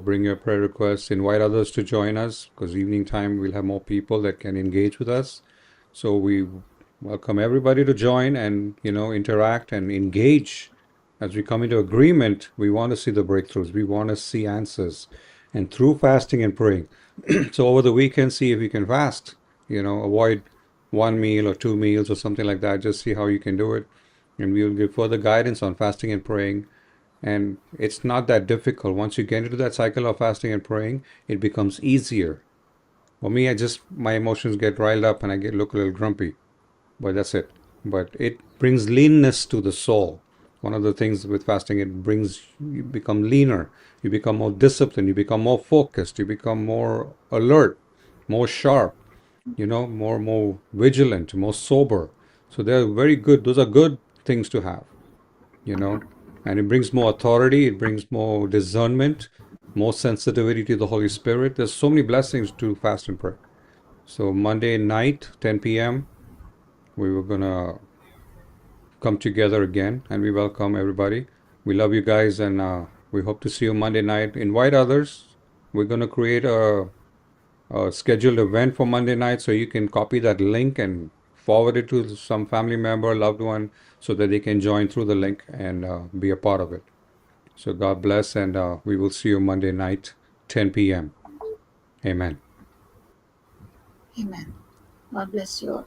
bring your prayer requests, invite others to join us, because evening time we'll have more people that can engage with us. So we welcome everybody to join and, interact and engage. As we come into agreement, we want to see the breakthroughs. We want to see answers. And through fasting and praying. So over the weekend, see if you can fast, avoid one meal or two meals or something like that. Just see how you can do it. And we'll give further guidance on fasting and praying. And it's not that difficult. Once you get into that cycle of fasting and praying, it becomes easier. For me, my emotions get riled up and I look a little grumpy, but that's it. But it brings leanness to the soul. One of the things with fasting, you become leaner, you become more disciplined, you become more focused, you become more alert, more sharp, more vigilant, more sober. So those are good things to have, and it brings more authority, it brings more discernment, more sensitivity to the Holy Spirit. There's so many blessings to fast and pray. So Monday night, 10 p.m., we were going to come together again, and we welcome everybody. We love you guys, and we hope to see you Monday night. Invite others. We're going to create a scheduled event for Monday night, so you can copy that link and forward it to some family member, loved one, so that they can join through the link and be a part of it. So God bless, and we will see you Monday night, 10 p.m. Amen. Amen. God bless you all.